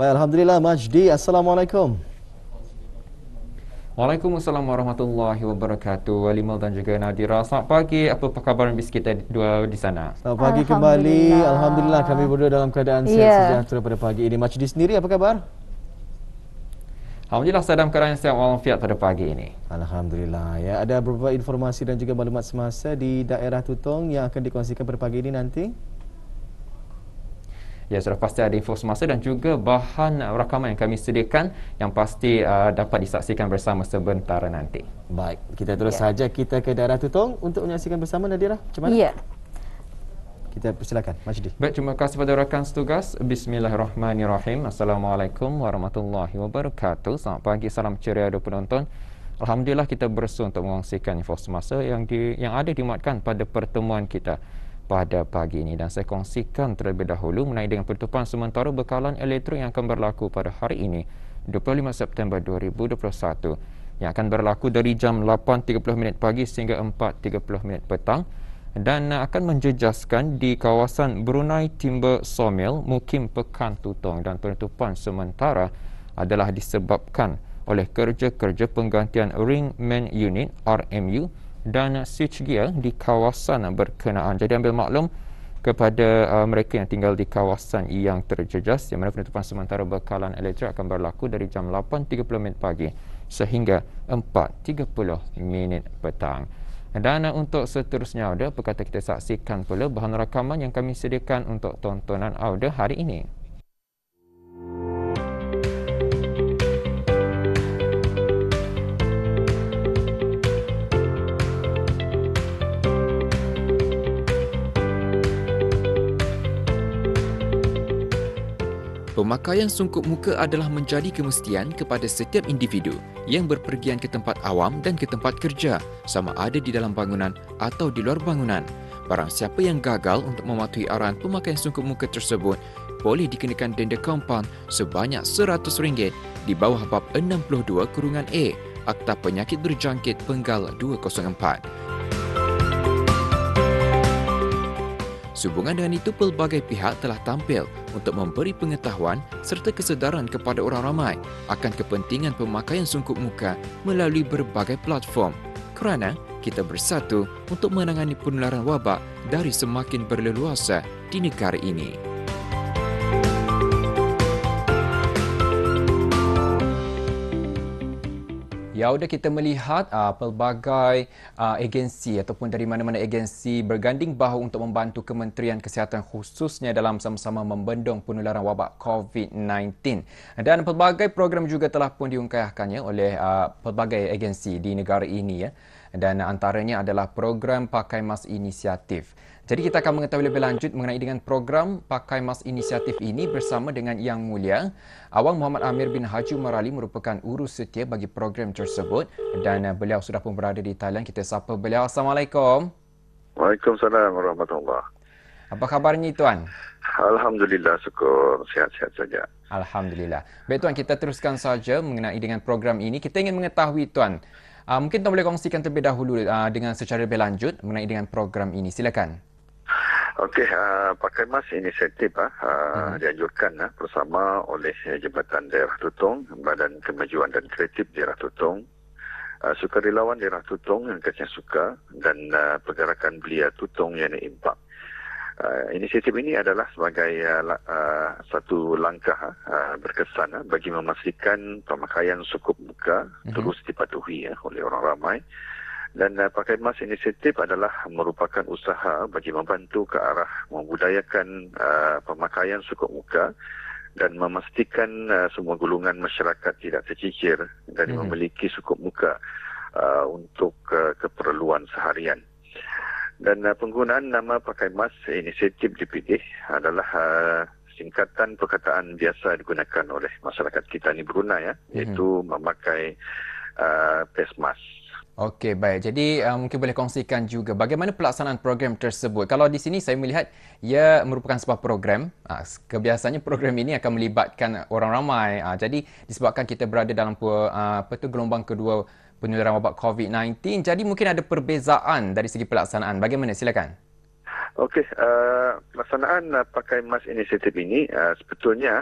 Baik, Alhamdulillah. Majdi, Assalamualaikum. Waalaikumsalam warahmatullahi wabarakatuh. Walimal dan juga Nadira. Selamat pagi. Apa khabar bis kita dua di sana? Selamat pagi kembali. Alhamdulillah kami Alhamdulillah. berdua dalam keadaan sihat Ya, sejahtera pada pagi ini. Majdi sendiri apa khabar? Alhamdulillah saya dalam keadaan sihat walafiat pada pagi ini. Alhamdulillah. Ya, ada beberapa informasi dan juga maklumat semasa di daerah Tutong yang akan dikongsikan pada pagi ini nanti. Ya, sudah pasti ada info semasa dan juga bahan rakaman yang kami sediakan yang pasti dapat disaksikan bersama sebentar nanti. Baik, kita terus Ya. saja kita ke daerah Tutong untuk menyaksikan bersama Nadira. Macam mana? ya. Kita persilakan, Majdi. Baik, terima kasih pada rakan setugas. Bismillahirrahmanirrahim. Assalamualaikum warahmatullahi wabarakatuh. Selamat pagi, salam ceria kepada penonton. Alhamdulillah kita bersua untuk mengongsikan info semasa yang ada dimuatkan pada pertemuan kita pada pagi ini, dan saya kongsikan terlebih dahulu mengenai dengan penutupan sementara bekalan elektrik yang akan berlaku pada hari ini 25 September 2021 yang akan berlaku dari jam 8.30 pagi sehingga 4.30 petang dan akan menjejaskan di kawasan Brunei Timber Sawmill, Mukim Pekan Tutong, dan penutupan sementara adalah disebabkan oleh kerja-kerja penggantian ring main unit RMU dan switchgear di kawasan berkenaan. Jadi ambil maklum kepada mereka yang tinggal di kawasan yang terjejas, yang mana penutupan sementara bekalan elektrik akan berlaku dari jam 8.30 pagi sehingga 4.30 petang. Dan untuk seterusnya audio, perkata kita saksikan pula bahan rakaman yang kami sediakan untuk tontonan audio hari ini. Pemakaian sungkup muka adalah menjadi kemestian kepada setiap individu yang berpergian ke tempat awam dan ke tempat kerja, sama ada di dalam bangunan atau di luar bangunan. Barang siapa yang gagal untuk mematuhi arahan pemakaian sungkup muka tersebut boleh dikenakan denda kompaun sebanyak RM100 di bawah bab 62(a) Akta Penyakit Berjangkit Penggal 204. Sehubungan dengan itu, pelbagai pihak telah tampil untuk memberi pengetahuan serta kesedaran kepada orang ramai akan kepentingan pemakaian sungkup muka melalui berbagai platform, kerana kita bersatu untuk menangani penularan wabak dari semakin berleluasa di negara ini. Ya, sudah kita melihat pelbagai agensi ataupun dari mana-mana agensi berganding bahu untuk membantu Kementerian Kesihatan khususnya dalam sama-sama membendung penularan wabak COVID-19. Dan pelbagai program juga telah pun diungkapkannya oleh pelbagai agensi di negara ini, ya. Dan antaranya adalah program Pakai Mask Inisiatif. Jadi kita akan mengetahui lebih lanjut mengenai dengan program Pakai Mask Inisiatif ini bersama dengan Yang Mulia Awang Muhammad Amir bin Haji Marali, merupakan urus setia bagi program tersebut, dan beliau sudah pun berada di Thailand. Kita sapa beliau. Assalamualaikum. Waalaikumsalam warahmatullahi. Apa khabarnya Tuan? Alhamdulillah, syukur sihat-sihat saja. Alhamdulillah. Baik Tuan, kita teruskan saja mengenai dengan program ini. Kita ingin mengetahui Tuan, mungkin Tuan boleh kongsikan terlebih dahulu dengan secara lebih lanjut mengenai dengan program ini. Silakan. Okey, Pakai Mask Inisiatif dianjurkan bersama oleh Jabatan Daerah Tutong, Badan Kemajuan dan Kreatif Daerah Tutong, Sukarelawan Daerah Tutong yang Kacang Suka, dan Pergerakan Belia Tutong yang Impak. Inisiatif ini adalah sebagai satu langkah berkesan bagi memastikan pemakaian sungkup muka terus dipatuhi oleh orang ramai. Dan Pakai Mask Inisiatif adalah merupakan usaha bagi membantu ke arah membudayakan pemakaian sungkup muka dan memastikan semua golongan masyarakat tidak tercicir dari memiliki sungkup muka untuk keperluan seharian. Dan penggunaan nama Pakai Mask Inisiatif dipilih adalah singkatan perkataan biasa digunakan oleh masyarakat kita di Brunei, iaitu memakai face mask. Okey, baik. Jadi mungkin boleh kongsikan juga bagaimana pelaksanaan program tersebut. Kalau di sini saya melihat ia merupakan sebuah program. Kebiasaannya program ini akan melibatkan orang ramai. Jadi disebabkan kita berada dalam gelombang kedua penularan wabak COVID-19. Jadi mungkin ada perbezaan dari segi pelaksanaan. Bagaimana? Silakan. Okey, pelaksanaan Pakai Mask Inisiatif ini sebetulnya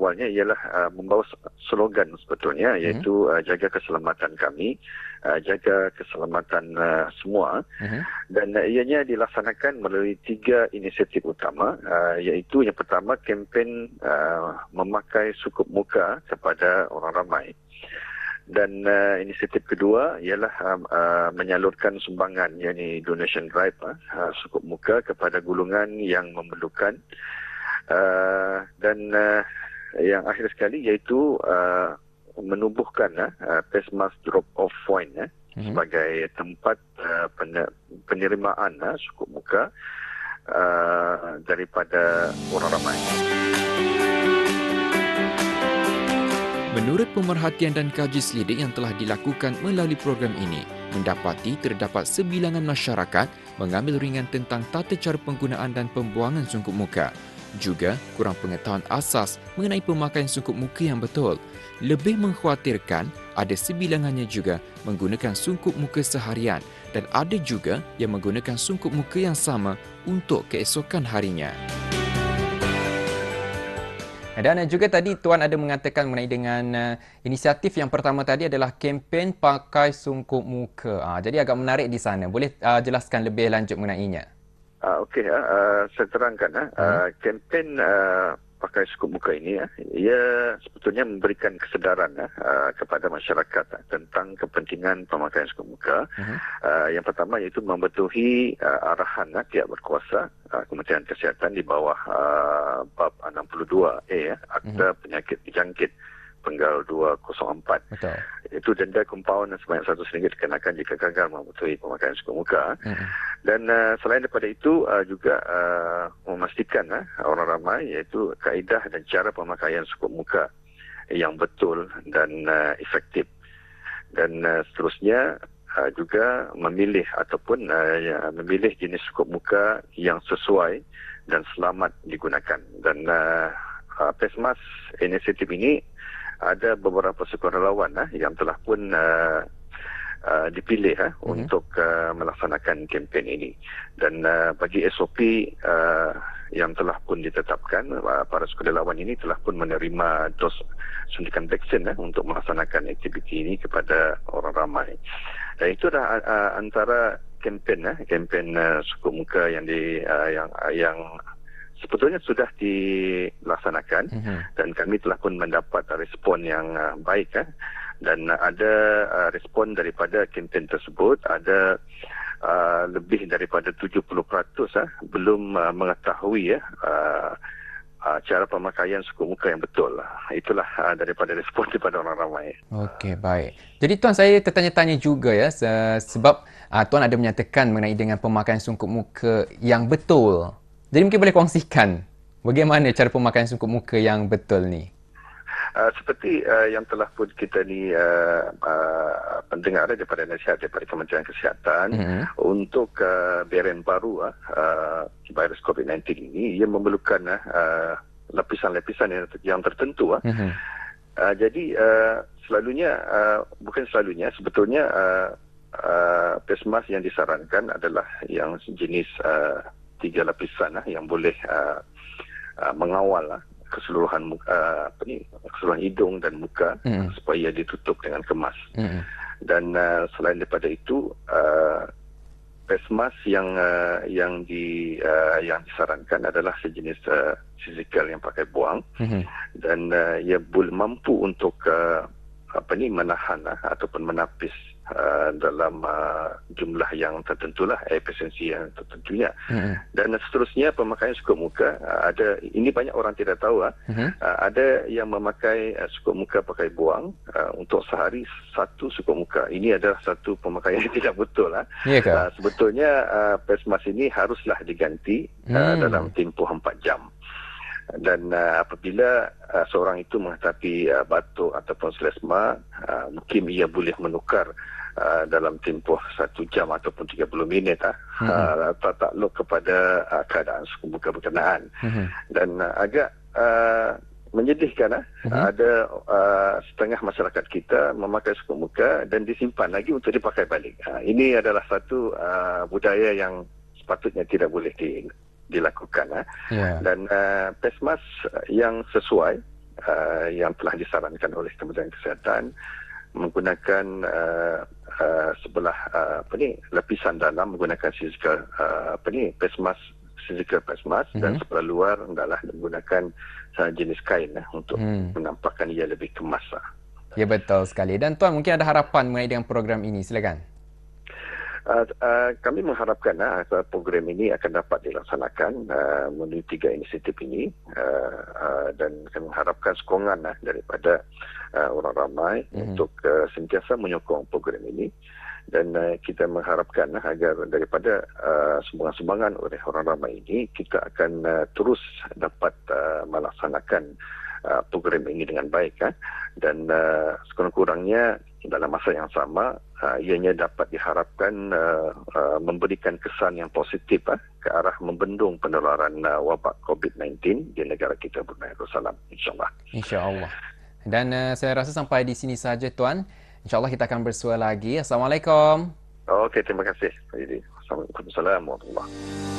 awalnya ialah membawa slogan sebetulnya, iaitu jaga keselamatan kami, jaga keselamatan semua. Dan ianya dilaksanakan melalui 3 inisiatif utama, iaitu yang pertama kempen memakai sukup muka kepada orang ramai. Dan inisiatif kedua ialah menyalurkan sumbangan, yakni donation drive, sukup muka kepada golongan yang memerlukan. Dan yang akhir sekali iaitu menubuhkan Pesmas drop-off point sebagai tempat penerimaan sukup muka daripada orang ramai. Menurut pemerhatian dan kaji selidik yang telah dilakukan melalui program ini, mendapati terdapat sebilangan masyarakat mengambil ringan tentang tata cara penggunaan dan pembuangan sungkup muka. Juga kurang pengetahuan asas mengenai pemakaian sungkup muka yang betul. Lebih mengkhawatirkan, ada sebilangannya juga menggunakan sungkup muka seharian dan ada juga yang menggunakan sungkup muka yang sama untuk keesokan harinya. Dan juga tadi Tuan ada mengatakan mengenai dengan inisiatif yang pertama tadi adalah kempen pakai sungkup muka. Jadi agak menarik di sana. Boleh jelaskan lebih lanjut mengenainya? Okey, saya terangkan. Kempen pakai sukup muka ini, ia sebetulnya memberikan kesedaran kepada masyarakat tentang kepentingan pemakaian sukup muka. Yang pertama iaitu mematuhi arahan pihak berkuasa, Kementerian Kesihatan di bawah bab 62A, Akta Penyakit Berjangkit Penggal 204. Betul. Itu denda kompaun sebanyak RM100 dikenakan jika gagal mematuhi pemakaian sukup muka. Dan selain daripada itu juga memastikan orang ramai iaitu kaedah dan cara pemakaian sukup muka yang betul dan efektif. Dan seterusnya juga memilih ataupun memilih jenis sukup muka yang sesuai dan selamat digunakan. Dan Pesmas inisiatif ini ada beberapa sukarelawan yang telah pun dipilih untuk melaksanakan kempen ini. Dan bagi SOP yang telah pun ditetapkan, para sukarelawan ini telah pun menerima dos suntikan vaksin untuk melaksanakan aktiviti ini kepada orang ramai. Dan itu adalah antara kempen sukup muka yang sebetulnya sudah dilaksanakan dan kami telah pun mendapat respon yang baik. Dan ada respon daripada kempen tersebut, ada lebih daripada 70% belum mengetahui cara pemakaian sukup muka yang betul. Itulah daripada respon daripada orang ramai. Okey, baik. Jadi Tuan, saya tertanya-tanya juga sebab Tuan ada menyatakan mengenai dengan pemakaian sungkup muka yang betul. Jadi mungkin boleh kongsikan bagaimana cara pemakaian sungkup muka yang betul ni? Seperti yang telah pun kita ni pendengar daripada nasihat daripada Kementerian Kesihatan, untuk varian baru virus COVID-19 ini, ia memerlukan lapisan-lapisan yang tertentu. Jadi selalunya, bukan selalunya, sebetulnya Pesmas yang disarankan adalah yang jenis 3 lapisan yang boleh mengawal keseluruhan keseluruhan hidung dan muka supaya ditutup dengan kemas. Dan selain daripada itu, Pesmas yang disarankan adalah sejenis fizikal yang pakai buang, dan ia boleh mampu untuk menahan ataupun menapis dalam jumlah yang tertentulah, efisiensi yang tertentunya. Dan seterusnya pemakaian sukup muka, ada ini banyak orang tidak tahu, ada yang memakai sukup muka pakai buang untuk sehari 1 sukup muka. Ini adalah satu pemakaian yang tidak betul. Sebetulnya Pesmas ini haruslah diganti dalam tempoh 4 jam. Dan apabila seorang itu menghadapi batuk ataupun selesma, mungkin ia boleh menukar dalam tempoh 1 jam ataupun 30 minit takluk kepada keadaan sukup muka berkenaan. Dan agak menyedihkan, ada setengah masyarakat kita memakai sukup muka dan disimpan lagi untuk dipakai balik. Ini adalah satu budaya yang sepatutnya tidak boleh dilakukan. Dan Pesmas yang sesuai yang telah disarankan oleh Kementerian Kesihatan menggunakan sebelah lapisan dalam menggunakan face mask, physical face mask, dan sebelah luar adalah menggunakan jenis kain untuk menampakkan ia lebih kemas. Ya, betul sekali. Dan Tuan, mungkin ada harapan mengenai dengan program ini, silakan. Kami mengharapkan program ini akan dapat dilaksanakan melalui 3 inisiatif ini, dan kami mengharapkan sokongan daripada orang ramai untuk sentiasa menyokong program ini, dan kita mengharapkan agar daripada sumbangan-sumbangan oleh orang ramai ini kita akan terus dapat melaksanakan program ini dengan baik, dan sekurang-kurangnya dalam masa yang sama ianya dapat diharapkan memberikan kesan yang positif ke arah membendung penularan wabak COVID-19 di negara kita Brunei Darussalam, insyaAllah. InsyaAllah. Dan saya rasa sampai di sini saja, Tuan. InsyaAllah kita akan bersua lagi. Assalamualaikum. Okey, terima kasih. Assalamualaikum warahmatullahi wabarakatuh.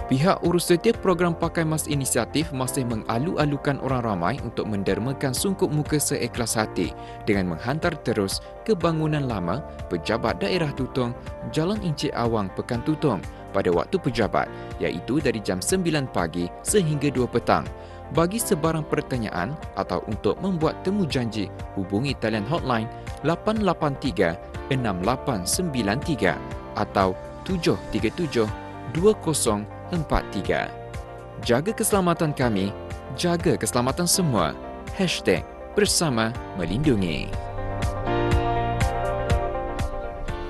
Pihak urus setiap program Pakai Mask Inisiatif masih mengalu-alukan orang ramai untuk mendermakan sungkup muka seikhlas hati dengan menghantar terus ke bangunan lama Pejabat Daerah Tutong, Jalan Encik Awang, Pekan Tutong pada waktu pejabat, iaitu dari jam 9 pagi sehingga 2 petang. Bagi sebarang pertanyaan atau untuk membuat temu janji, hubungi talian hotline 883 6893 atau 737 2043. Jaga keselamatan kami, jaga keselamatan semua. #Bersama Melindungi.